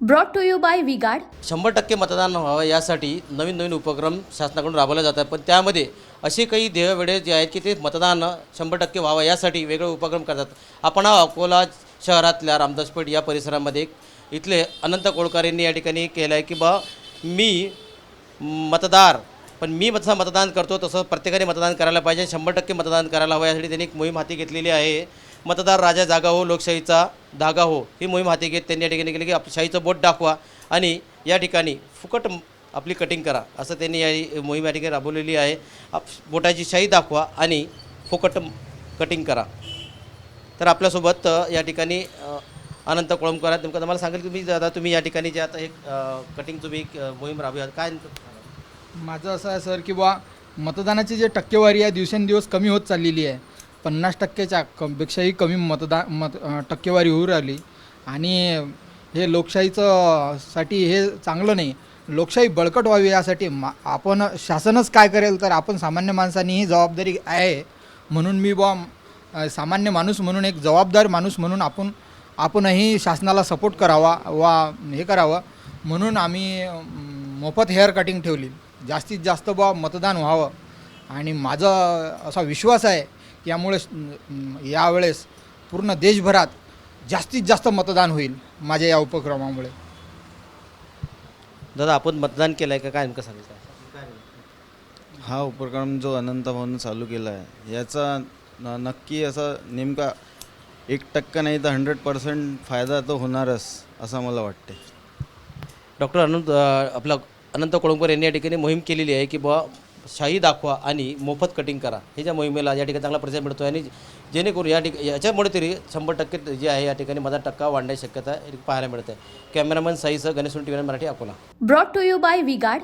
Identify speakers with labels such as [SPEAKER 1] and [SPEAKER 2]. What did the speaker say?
[SPEAKER 1] Brought to you by Vguard.
[SPEAKER 2] 100% मतदान व्हावं यासाठी नवीन नवीन उपक्रम शासनाकडून राबवले जातात, पण त्यामध्ये असे काही ध्येयवेळे जे आहेत की ते मतदान 100% व्हावं यासाठी वेगळे उपक्रम करतात। आपण अकोला शहरातल्या रामदासपेठ या परिसरामध्ये इथले अनंत कोळकर यांनी या ठिकाणी केलं आहे की बा मी मतदार, पण मी जसं मतदान करतो तसं प्रत्येकाने मतदान करायला पाहिजे, 100% मतदान करायला हवं यासाठी त्यांनी एक मोहीम हाती घेतलेली आहे। मतदार राजा जागा हो, लोकशाहीचा धागा हो ही मोहीम हाती घेत त्यांनी या ठिकाणी केली की आपली शाहीचं बोट दाखवा आणि या ठिकाणी फुकट आपली कटिंग करा, असं त्यांनी या मोहीम या ठिकाणी राबवलेली आहे। बोटाची शाही दाखवा आणि फुकट कटिंग करा। तर आपल्यासोबत या ठिकाणी अनंत कोळंबकर आहेत। नेमकं मला सांगेल की मी दादा तुम्ही या ठिकाणी जे आता एक कटिंग तुम्ही मोहीम राबवूया काय?
[SPEAKER 3] माझं असं आहे सर की बा मतदानाची जी टक्केवारी आहे दिवसेंदिवस कमी होत चाललेली आहे। 50%च्या पेक्षाही कमी टक्केवारी होऊ राहिली आणि हे लोकशाहीचं साठी हे चांगलं नाही। लोकशाही बळकट व्हावी यासाठी आपण शासनच काय करेल तर आपण सामान्य माणसांनी ही जबाबदारी आहे। म्हणून मी बा सामान्य माणूस म्हणून एक जबाबदार माणूस म्हणून आपणही शासनाला सपोर्ट करावा वा हे करावं म्हणून आम्ही मोफत हेअर कटिंग ठेवली। जास्तीत जास्त बा मतदान व्हावं आणि माझा असा विश्वास आहे की यामुळे यावेळेस पूर्ण देशभरात जास्तीत जास्त मतदान होईल माझ्या या उपक्रमामुळे।
[SPEAKER 2] दादा आपण मतदान केलं आहे का काय नेमकं सांगितलं?
[SPEAKER 4] हा उपक्रम जो अनंत भाऊनं चालू केला आहे याचा नक्की असा नेमका 1% नाही तर 100% फायदा तर होणारच असं मला वाटते।
[SPEAKER 2] डॉक्टर आपला अनंत कोळंबकर यांनी या ठिकाणी मोहीम केलेली आहे की बुवा शाही दाखवा आणि मोफत कटिंग करा। हे ज्या मोहिमेला या ठिकाणी चांगला प्रतिसाद मिळतो आहे आणि जेणेकरून याच्यामुळे तरी 100% जे आहे या ठिकाणी मतदान टक्का वाढण्याची शक्यता पाहायला मिळते। कॅमेरामन साईसह Ganesh TV Marathi Akola.
[SPEAKER 1] Brought to you by V-Guard.